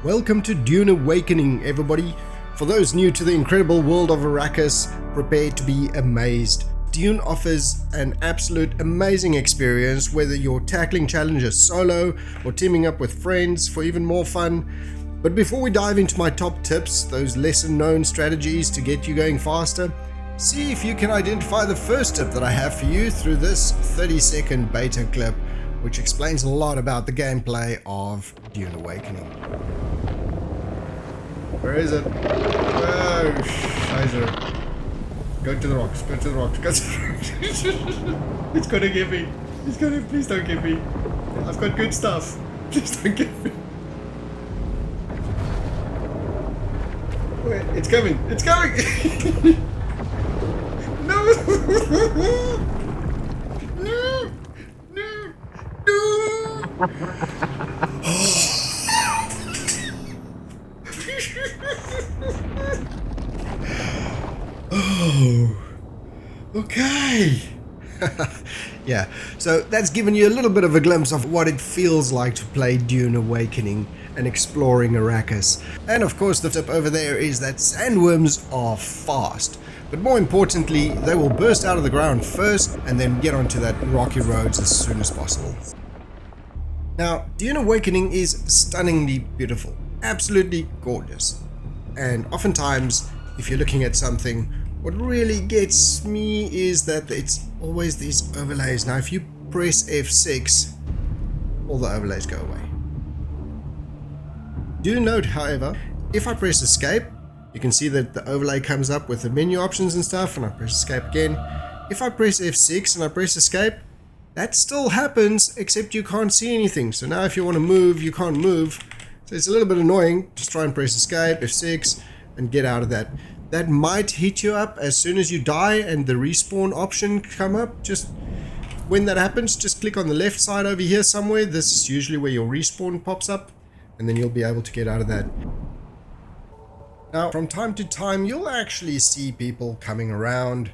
Welcome to Dune Awakening, everybody. For those new to the incredible world of Arrakis, prepare to be amazed. Dune offers an absolute amazing experience, whether you're tackling challenges solo or teaming up with friends for even more fun. But before we dive into my top tips, those lesser known strategies to get you going faster, see if you can identify the first tip that I have for you through this 30-second beta clip, which explains a lot about the gameplay of Dune Awakening. Where is it? Oh, scheiße. Go to the rocks, go to the rocks, go to the rocks. It's gonna get me. It's gonna, please don't get me. I've got good stuff. Please don't get me. Wait, it's coming, it's coming! No! No! No! No! Oh, okay. Yeah, so that's given you a little bit of a glimpse of what it feels like to play Dune Awakening and exploring Arrakis. And of course the tip over there is that sandworms are fast, but more importantly they will burst out of the ground first and then get onto that rocky roads as soon as possible. Now, Dune Awakening is stunningly beautiful, absolutely gorgeous, and oftentimes if you're looking at something, what really gets me is that it's always these overlays. Now if you press F6, all the overlays go away. Do note, however, if I press escape, you can see that the overlay comes up with the menu options and stuff, and I press escape again. If I press F6 and I press escape, that still happens, except you can't see anything. So now if you want to move, you can't move. So it's a little bit annoying. Just try and press escape, F6, and get out of that. That might hit you up as soon as you die and the respawn option come up. Just when that happens, just click on the left side over here somewhere. This is usually where your respawn pops up, and then you'll be able to get out of that. Now, from time to time, you'll actually see people coming around,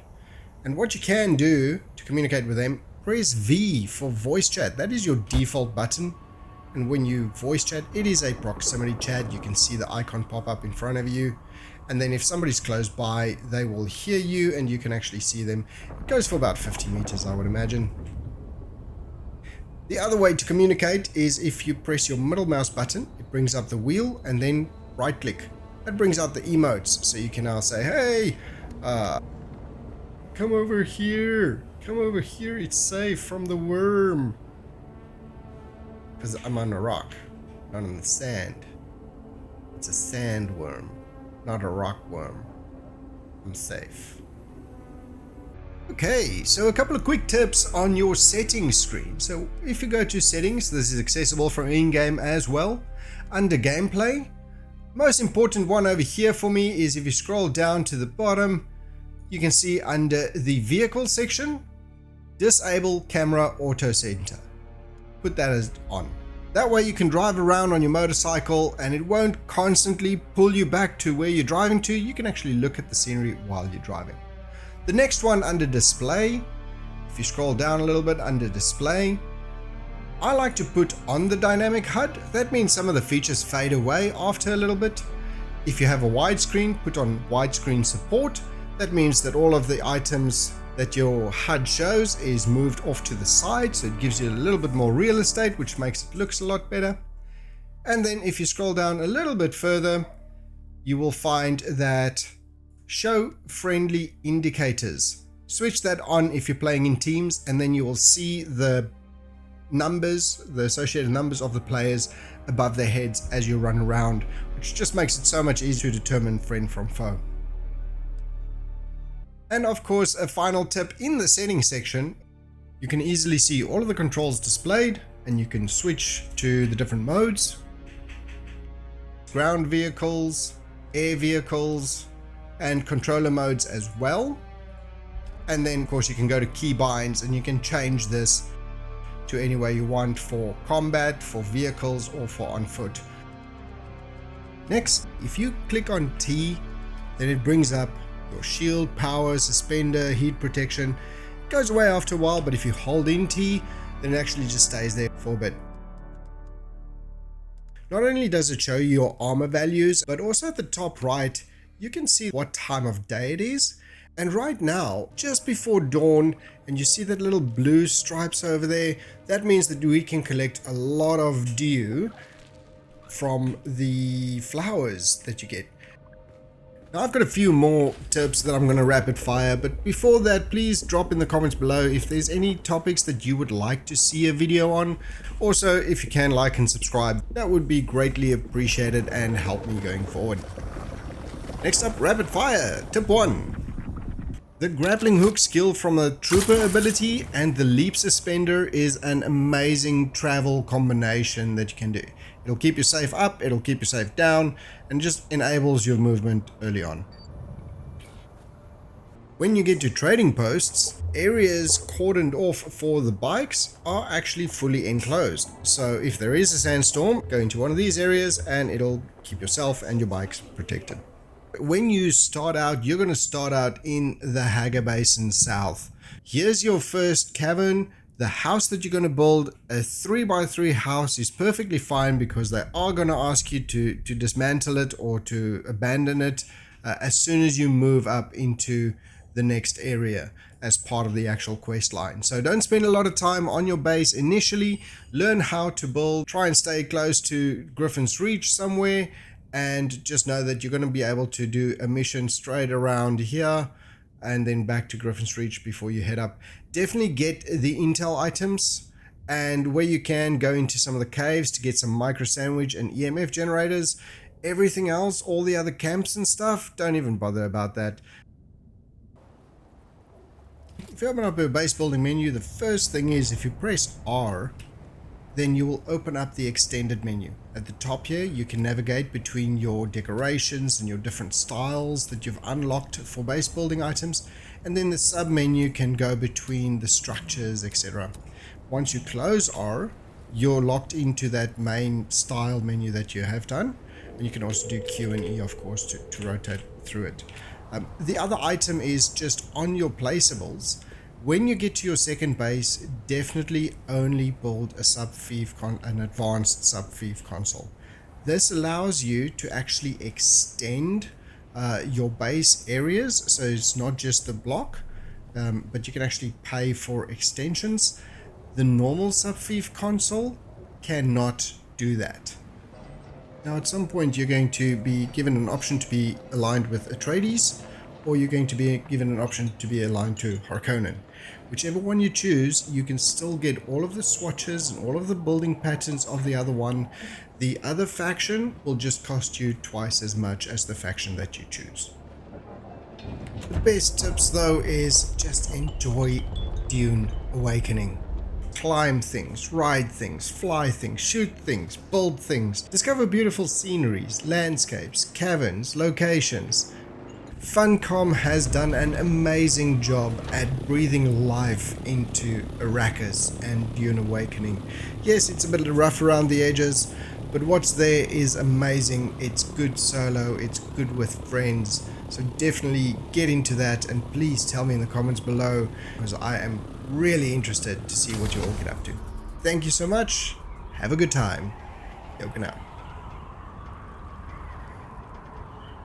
and what you can do to communicate with them, press V for voice chat. That is your default button, and when you voice chat, it is a proximity chat. You can see the icon pop up in front of you, and then if somebody's close by, they will hear you and you can actually see them. It goes for about 50 meters, I would imagine. The other way to communicate is if you press your middle mouse button, it brings up the wheel, and then right click. That brings out the emotes, so you can now say, hey, come over here, it's safe from the worm. Because I'm on a rock, not on the sand. It's a sandworm, not a rock worm. I'm safe. Okay, so a couple of quick tips on your settings screen. So if you go to settings, this is accessible from in-game as well. Under gameplay, most important one over here for me is if you scroll down to the bottom, you can see under the vehicle section, disable camera auto center. Put that as on. That way you can drive around on your motorcycle and it won't constantly pull you back to where you're driving to. You can actually look at the scenery while you're driving. The next one under display, if you scroll down a little bit under display, I like to put on the dynamic HUD. That means some of the features fade away after a little bit. If you have a widescreen, put on widescreen support. That means that all of the items that your HUD shows is moved off to the side, so it gives you a little bit more real estate, which makes it looks a lot better. And then if you scroll down a little bit further, you will find that show friendly indicators. Switch that on if you're playing in teams, and then you will see the numbers, the associated numbers of the players above their heads as you run around, which just makes it so much easier to determine friend from foe. And of course, a final tip in the settings section, you can easily see all of the controls displayed, and you can switch to the different modes: ground vehicles, air vehicles, and controller modes as well. And then of course you can go to keybinds and you can change this to any way you want for combat, for vehicles, or for on foot. Next, if you click on T, then it brings up your shield, power, suspender, heat protection. It goes away after a while, but if you hold in T, then it actually just stays there for a bit. Not only does it show you your armor values, but also at the top right, you can see what time of day it is. And right now, just before dawn, and you see that little blue stripes over there, that means that we can collect a lot of dew from the flowers that you get. Now I've got a few more tips that I'm going to rapid fire, but before that, please drop in the comments below if there's any topics that you would like to see a video on. Also, if you can like and subscribe, that would be greatly appreciated and help me going forward. Next up, rapid fire. Tip 1. The grappling hook skill from the trooper ability and the leap suspender is an amazing travel combination that you can do. It'll keep you safe up, it'll keep you safe down, and just enables your movement early on. When you get to trading posts, areas cordoned off for the bikes are actually fully enclosed. So if there is a sandstorm, go into one of these areas and it'll keep yourself and your bikes protected. When you start out, you're going to start out in the Hager Basin South. Here's your first cavern. The house that you're going to build, a 3x3 house, is perfectly fine because they are going to ask you to dismantle it or to abandon it as soon as you move up into the next area as part of the actual quest line. So don't spend a lot of time on your base initially. Learn how to build. Try and stay close to Griffin's Reach somewhere. And just know that you're going to be able to do a mission straight around here and then back to Griffin's Reach before you head up. Definitely get the intel items, and where you can, go into some of the caves to get some micro sandwich and EMF generators. Everything else, all the other camps and stuff, don't even bother about that. If you open up a base building menu, the first thing is if you press R, then you will open up the extended menu. At the top here, you can navigate between your decorations and your different styles that you've unlocked for base building items, and then the sub menu can go between the structures, etc. Once you close R, you're locked into that main style menu that you have done, and you can also do Q and E, of course, to rotate through it. The other item is just on your placeables. When you get to your second base, definitely only build an advanced Subfief Console. This allows you to actually extend your base areas, so it's not just the block, but you can actually pay for extensions. The normal Subfief Console cannot do that. Now at some point you're going to be given an option to be aligned with Atreides, or you're going to be given an option to be aligned to Harkonnen. Whichever one you choose, you can still get all of the swatches and all of the building patterns of the other one. The other faction will just cost you twice as much as the faction that you choose. The best tips though is just enjoy Dune Awakening. Climb things, ride things, fly things, shoot things, build things, discover beautiful sceneries, landscapes, caverns, locations. Funcom has done an amazing job at breathing life into Arrakis and Dune Awakening. Yes, it's a bit rough around the edges, but what's there is amazing. It's good solo, it's good with friends, so definitely get into that, and please tell me in the comments below, because I am really interested to see what you all get up to. Thank you so much, have a good time, Yoken out.